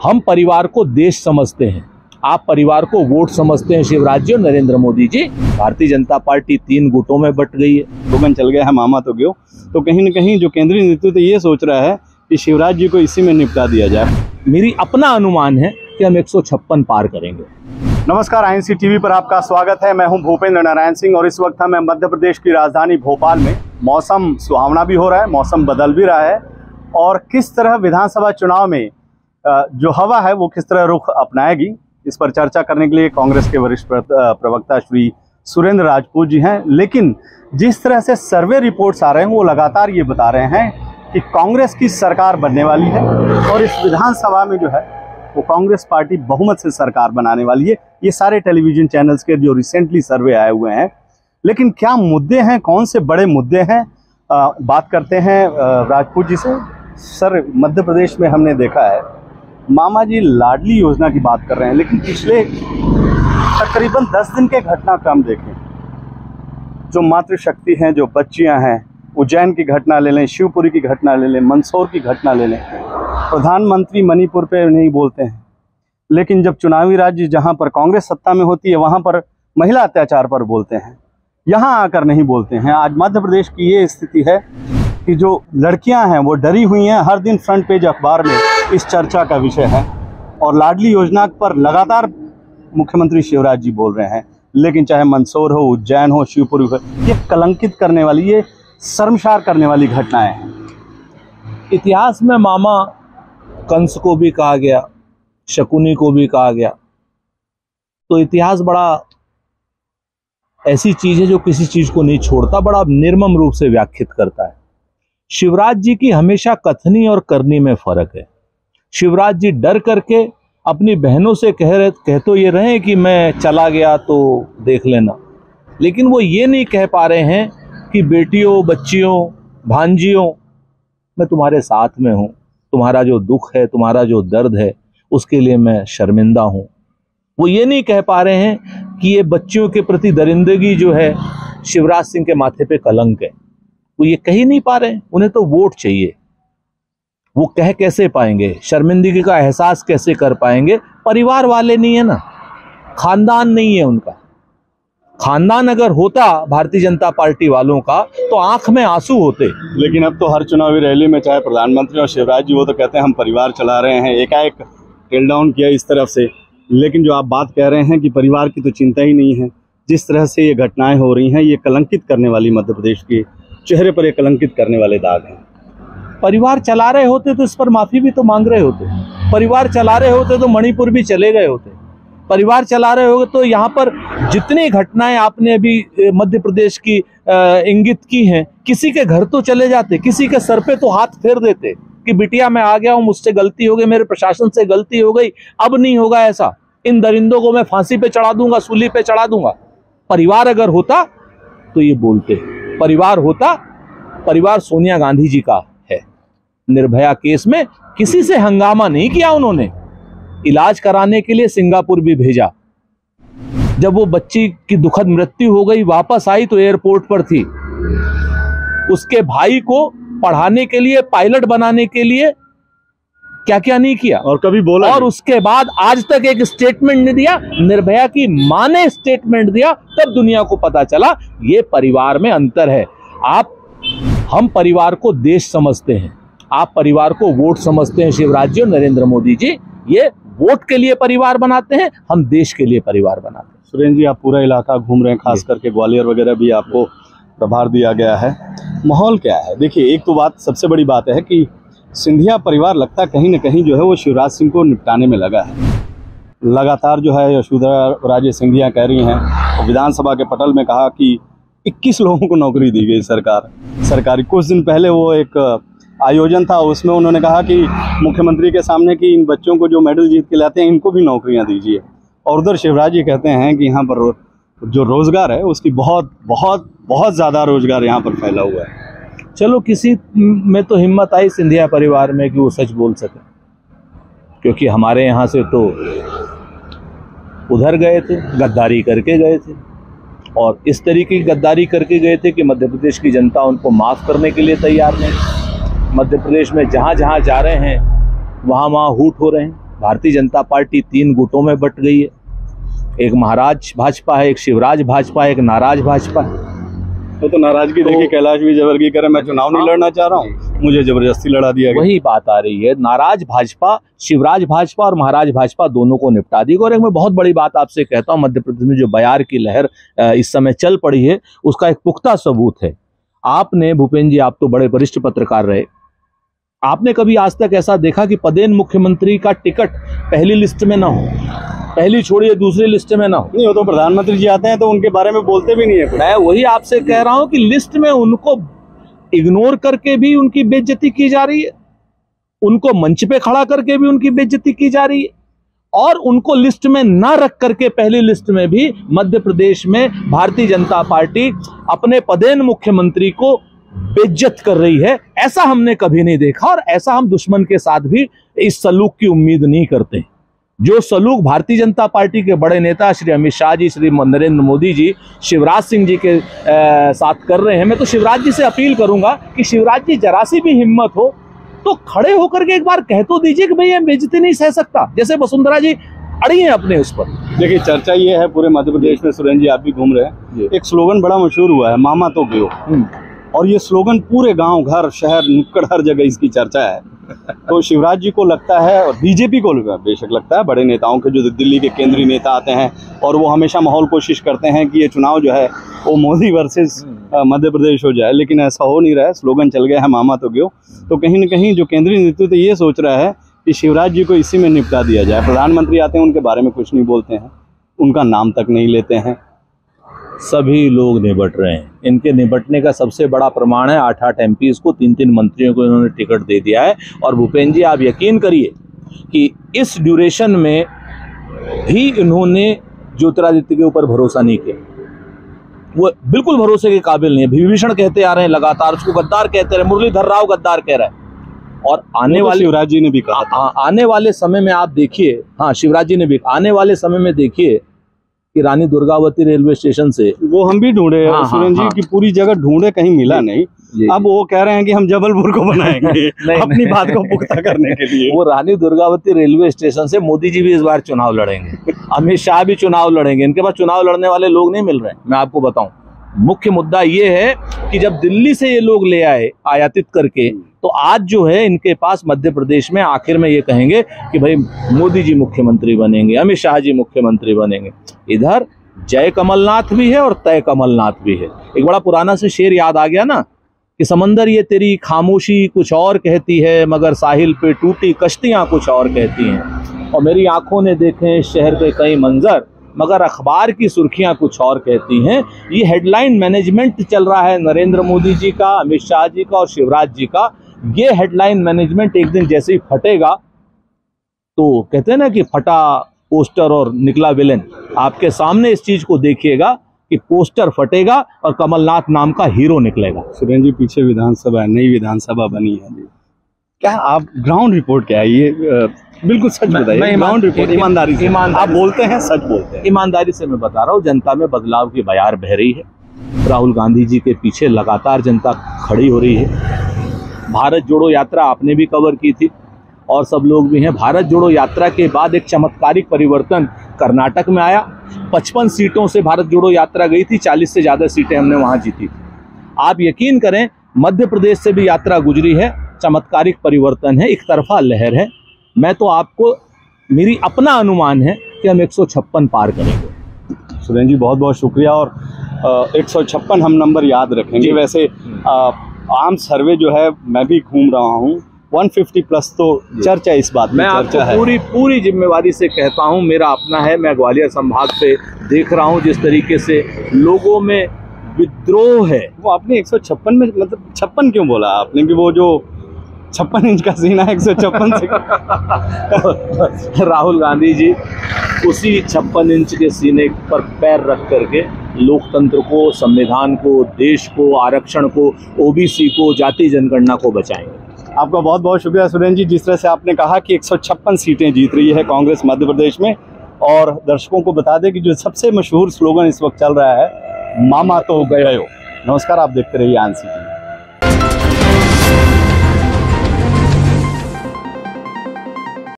हम परिवार को देश समझते हैं, आप परिवार को वोट समझते हैं। शिवराज जी और नरेंद्र मोदी जी, भारतीय जनता पार्टी 3 गुटों में बट गई है। लोगन चल गया है, मामा तो गयो। तो कहीं न कहीं जो केंद्रीय नेतृत्व ये सोच रहा है कि शिवराज जी को इसी में निपटा दिया जाए। मेरी अपना अनुमान है कि हम 156 पार करेंगे। नमस्कार, INC टीवी पर आपका स्वागत है। मैं हूं भूपेंद्र नारायण सिंह और इस वक्त हमें मध्य प्रदेश की राजधानी भोपाल में मौसम सुहावना भी हो रहा है, मौसम बदल भी रहा है और किस तरह विधानसभा चुनाव में जो हवा है वो किस तरह रुख अपनाएगी, इस पर चर्चा करने के लिए कांग्रेस के वरिष्ठ प्रवक्ता श्री सुरेंद्र राजपूत जी हैं। लेकिन जिस तरह से सर्वे रिपोर्ट्स आ रहे हैं वो लगातार ये बता रहे हैं कि कांग्रेस की सरकार बनने वाली है और इस विधानसभा में जो है वो कांग्रेस पार्टी बहुमत से सरकार बनाने वाली है। ये सारे टेलीविजन चैनल्स के जो रिसेंटली सर्वे आए हुए हैं। लेकिन क्या मुद्दे हैं, कौन से बड़े मुद्दे हैं, बात करते हैं राजपूत जी से। सर, मध्य प्रदेश में हमने देखा है मामा जी लाडली योजना की बात कर रहे हैं, लेकिन पिछले तकरीबन 10 दिन के घटनाक्रम देखें, जो मातृशक्ति हैं, जो बच्चियां हैं, उज्जैन की घटना ले लें, शिवपुरी की घटना ले लें, मंदसौर की घटना ले लें। प्रधानमंत्री मणिपुर पे नहीं बोलते हैं, लेकिन जब चुनावी राज्य जहां पर कांग्रेस सत्ता में होती है वहां पर महिला अत्याचार पर बोलते हैं, यहां आकर नहीं बोलते हैं। आज मध्य प्रदेश की ये स्थिति है कि जो लड़कियां हैं वो डरी हुई हैं। हर दिन फ्रंट पेज अखबार में इस चर्चा का विषय है और लाडली योजना पर लगातार मुख्यमंत्री शिवराज जी बोल रहे हैं, लेकिन चाहे मंदसौर हो, उज्जैन हो, शिवपुरी हो, ये कलंकित करने वाली, ये शर्मसार करने वाली घटनाएं हैं। इतिहास में मामा कंस को भी कहा गया, शकुनी को भी कहा गया। तो इतिहास बड़ा ऐसी चीज है जो किसी चीज को नहीं छोड़ता, बड़ा निर्मम रूप से व्याख्यात करता है। शिवराज जी की हमेशा कथनी और करनी में फर्क है। शिवराज जी डर करके अपनी बहनों से कह तो ये रहे कि मैं चला गया तो देख लेना, लेकिन वो ये नहीं कह पा रहे हैं कि बेटियों, बच्चियों, भांजियों, मैं तुम्हारे साथ में हूं, तुम्हारा जो दुख है, तुम्हारा जो दर्द है, उसके लिए मैं शर्मिंदा हूं। वो ये नहीं कह पा रहे हैं कि ये बच्चियों के प्रति दरिंदगी जो है शिवराज सिंह के माथे पे कलंक है। वो ये कह ही नहीं पा रहे हैं। उन्हें तो वोट चाहिए। वो कह कैसे पाएंगे, शर्मिंदगी का एहसास कैसे कर पाएंगे? परिवार वाले नहीं है ना, खानदान नहीं है उनका। खानदान अगर होता भारतीय जनता पार्टी वालों का तो आंख में आंसू होते। लेकिन अब तो हर चुनावी रैली में चाहे प्रधानमंत्री और शिवराज जी वो तो कहते हैं हम परिवार चला रहे हैं, एकाएक टेल डाउन किया इस तरफ से। लेकिन जो आप बात कह रहे हैं कि परिवार की तो चिंता ही नहीं है, जिस तरह से ये घटनाएं हो रही हैं, ये कलंकित करने वाली, मध्य प्रदेश के चेहरे पर ये कलंकित करने वाले दाग हैं। परिवार चला रहे होते तो इस पर माफी भी तो मांग रहे होते। परिवार चला रहे होते तो मणिपुर भी चले गए होते। परिवार चला रहे होगे तो यहाँ पर जितनी घटनाएं आपने अभी मध्य प्रदेश की इंगित की हैं, किसी के घर तो चले जाते, किसी के सर पे तो हाथ फेर देते कि बिटिया मैं आ गया हूँ, मुझसे गलती हो गई, मेरे प्रशासन से गलती हो गई, अब नहीं होगा ऐसा, इन दरिंदों को मैं फांसी पे चढ़ा दूंगा, सूली पे चढ़ा दूंगा। परिवार अगर होता तो ये बोलते। परिवार होता, परिवार सोनिया गांधी जी का है। निर्भया केस में किसी से हंगामा नहीं किया उन्होंने, इलाज कराने के लिए सिंगापुर भी भेजा। जब वो बच्ची की दुखद मृत्यु हो गई, वापस आई तो एयरपोर्ट पर थी। उसके भाई को पढ़ाने के लिए, पायलट बनाने के लिए क्या क्या नहीं किया, और कभी बोला और उसके बाद आज तक एक स्टेटमेंट नहीं दिया। निर्भया की मां ने स्टेटमेंट दिया, तब दुनिया को पता चला ये परिवार में अंतर है। हम परिवार को देश समझते हैं, आप परिवार को वोट समझते हैं। शिवराज जी और नरेंद्र मोदी जी ये वोट के लिए परिवार बनाते हैं, हम देश के लिए परिवार बनाते हैं। सुरेंद्र जी, आप पूरा इलाका घूम रहे हैं, खास करके ग्वालियर वगैरह भी आपको प्रभार दिया गया है। माहौल क्या है? देखिए, एक तो बात, सबसे बड़ी बात है कि सिंधिया परिवार लगता कहीं ना कहीं जो है वो शिवराज सिंह को निपटाने में लगा है। लगातार जो है यशोधरा राजे सिंधिया कह रही हैं, तो विधानसभा के पटल में कहा कि 21 लोगों को नौकरी दी गई सरकारी। कुछ दिन पहले वो एक आयोजन था, उसमें उन्होंने कहा कि मुख्यमंत्री के सामने कि इन बच्चों को जो मेडल जीत के लाते हैं इनको भी नौकरियां दीजिए। और उधर शिवराज जी कहते हैं कि यहाँ पर जो रोजगार है उसकी बहुत बहुत बहुत ज़्यादा रोजगार यहाँ पर फैला हुआ है। चलो, किसी में तो हिम्मत आई सिंधिया परिवार में कि वो सच बोल सके, क्योंकि हमारे यहाँ से तो उधर गए थे, गद्दारी करके गए थे, और इस तरीके की गद्दारी करके गए थे कि मध्य प्रदेश की जनता उनको माफ़ करने के लिए तैयार नहीं। मध्य प्रदेश में जहाँ जहाँ जा रहे हैं वहाँ हूट हो रहे हैं। भारतीय जनता पार्टी 3 गुटों में बट गई है। एक महाराज भाजपा है, एक शिवराज भाजपा है, एक नाराज भाजपा है। तो नाराजगी देखिए, कैलाश विजयवर्गीय कह रहे मैं चुनाव नहीं लड़ना चाह रहा हूँ, मुझे जबरदस्ती लड़ा दिया गया। वही बात आ रही है, नाराज भाजपा, शिवराज भाजपा और महाराज भाजपा दोनों को निपटा दी। और एक मैं बहुत बड़ी बात आपसे कहता हूँ, मध्य प्रदेश में जो बयार की लहर इस समय चल पड़ी है, उसका एक पुख्ता सबूत है। आपने, भूपेंद्र जी, आप तो बड़े वरिष्ठ पत्रकार रहे, आपने कभी आज तक ऐसा देखा कि पदेन मुख्यमंत्री का टिकट पहली लिस्ट में ना हो, पहली छोड़िए दूसरी लिस्ट में ना हो? नहीं, वो तो प्रधानमंत्री जी आते हैं तो उनके बारे में बोलते भी नहीं है। मैं वही आपसे कह रहा हूं कि लिस्ट में उनको इग्नोर करके भी उनकी बेइज्जती की जा रही है, उनको मंच पे खड़ा करके भी उनकी बेइज्जती की जा रही है, और उनको लिस्ट में ना रख करके पहली लिस्ट में भी मध्य प्रदेश में भारतीय जनता पार्टी अपने पदेन मुख्यमंत्री को बेइज्जत कर रही है। ऐसा हमने कभी नहीं देखा, और ऐसा हम दुश्मन के साथ भी इस सलूक की उम्मीद नहीं करते। जो सलूक भारतीय जनता पार्टी के बड़े नेता श्री अमित शाह जी, श्री नरेंद्र मोदी जी, शिवराज सिंह जी के साथ कर रहे हैं, मैं तो शिवराज जी से अपील करूंगा कि शिवराज जी, जरा सी भी हिम्मत हो तो खड़े होकर के एक बार कह तो दीजिए कि भाई मैं बेइज्जती नहीं सह सकता, जैसे वसुंधरा जी अड़ी हैं अपने उस पर। देखिए, चर्चा ये है पूरे मध्य प्रदेश में, सुरेंद्र जी आप भी घूम रहे हैं, एक स्लोगन बड़ा मशहूर हुआ है, मामा तो गयो। और ये स्लोगन पूरे गांव, घर, शहर, नुक्कड़, हर जगह इसकी चर्चा है। तो शिवराज जी को लगता है, और बीजेपी को बेशक लगता है, बड़े नेताओं के जो दिल्ली के केंद्रीय नेता आते हैं और वो हमेशा माहौल कोशिश करते हैं कि ये चुनाव जो है वो मोदी वर्सेस मध्य प्रदेश हो जाए, लेकिन ऐसा हो नहीं रहा है। स्लोगन चल गया है मामा तो गयो। तो कहीं न कहीं जो केंद्रीय नेतृत्व ये सोच रहा है कि शिवराज जी को इसी में निपटा दिया जाए। प्रधानमंत्री आते हैं, उनके बारे में कुछ नहीं बोलते हैं, उनका नाम तक नहीं लेते हैं। सभी लोग निबट रहे हैं। इनके निबटने का सबसे बड़ा प्रमाण है 8-8 एमपीज को, 3-3 मंत्रियों को इन्होंने टिकट दे दिया है। और भूपेंद्र जी, आप यकीन करिए कि इस ड्यूरेशन में भी इन्होंने ज्योतिरादित्य के ऊपर भरोसा नहीं किया। वो बिल्कुल भरोसे के काबिल नहीं है। विभीषण कहते आ रहे हैं लगातार, उसको गद्दार कहते रहे, मुरलीधर राव गद्दार कह रहा है। और आने वाले, शिवराज जी ने भी कहा, आने वाले समय में आप देखिए, हाँ शिवराज जी ने भी, आने वाले समय में देखिए कि रानी दुर्गावती रेलवे स्टेशन से, वो हम भी ढूंढे, सुरेंद्र जी की पूरी जगह ढूंढे, कहीं मिला नहीं। अब वो कह रहे हैं कि हम जबलपुर को बनाएंगे अपनी बात को पुख्ता करने के लिए। वो रानी दुर्गावती रेलवे स्टेशन से मोदी जी भी इस बार चुनाव लड़ेंगे, अमित शाह भी चुनाव लड़ेंगे। इनके पास चुनाव लड़ने वाले लोग नहीं मिल रहे हैं। मैं आपको बताऊं, मुख्य मुद्दा ये है कि जब दिल्ली से ये लोग ले आए आयातित करके, तो आज जो है इनके पास मध्य प्रदेश में आखिर में ये कहेंगे कि भाई मोदी जी मुख्यमंत्री बनेंगे, अमित शाह जी मुख्यमंत्री बनेंगे। इधर जय कमलनाथ भी है और तय कमलनाथ भी है। एक बड़ा पुराना से शेर याद आ गया ना, कि समंदर ये तेरी खामोशी कुछ और कहती है, मगर साहिल पे टूटी कश्तियां कुछ और कहती हैं। और मेरी आंखों ने देखे शहर के कई मंजर, मगर अखबार की सुर्खियां कुछ और कहती हैं। ये हेडलाइन मैनेजमेंट चल रहा है नरेंद्र मोदी जी का, अमित शाह जी का और शिवराज जी का। ये हेडलाइन मैनेजमेंट एक दिन जैसे ही फटेगा, तो कहते हैं ना कि फटा पोस्टर और निकला विलेन। आपके सामने इस चीज को देखिएगा कि पोस्टर फटेगा और कमलनाथ नाम का हीरो निकलेगा। सुरेंद्र जी, पीछे विधानसभा, नई विधानसभा बनी है, क्या आप ग्राउंड रिपोर्ट क्या है ये? बिल्कुल सच बताइए, ग्राउंड रिपोर्ट, ईमानदारी से आप बोलते हैं, सच बोलते हैं। ईमानदारी से मैं बता रहा हूँ, जनता में बदलाव की बयार बह रही है। राहुल गांधी जी के पीछे लगातार जनता खड़ी हो रही है। भारत जोड़ो यात्रा आपने भी कवर की थी और सब लोग भी हैं। भारत जोड़ो यात्रा के बाद एक चमत्कारिक परिवर्तन कर्नाटक में आया। 55 सीटों से भारत जोड़ो यात्रा गई थी, 40 से ज्यादा सीटें हमने वहां जीती थी। आप यकीन करें, मध्य प्रदेश से भी यात्रा गुजरी है, चमत्कारिक परिवर्तन है, एक तरफा लहर है। मैं तो आपको, मेरी अपना अनुमान है कि हम 156 पार करेंगे। सुरेंद्र जी, बहुत बहुत शुक्रिया। और 156 हम नंबर याद रखेंगे। वैसे आम सर्वे जो है, मैं भी घूम रहा हूँ, 150 प्लस तो चर्चा इस बात में, मैं आपको पूरी जिम्मेवारी से कहता हूँ, मेरा अपना है। मैं ग्वालियर संभाग पे देख रहा हूँ जिस तरीके से लोगों में विद्रोह है। वो आपने 156 में, मतलब 56 क्यों बोला आपने? कि वो जो 56 इंच का सीना 156 से राहुल गांधी जी उसी 56 इंच के सीने पर पैर रख करके लोकतंत्र को, संविधान को, देश को, आरक्षण को, ओबीसी को, जाति जनगणना को बचाएंगे। आपका बहुत बहुत शुक्रिया सुरेंद्र जी। जिस तरह से आपने कहा कि 156 सीटें जीत रही है कांग्रेस मध्य प्रदेश में, और दर्शकों को बता दें कि जो सबसे मशहूर स्लोगन इस वक्त चल रहा है, मामा तो गयो। नमस्कार, आप देखते रहिए आंसी।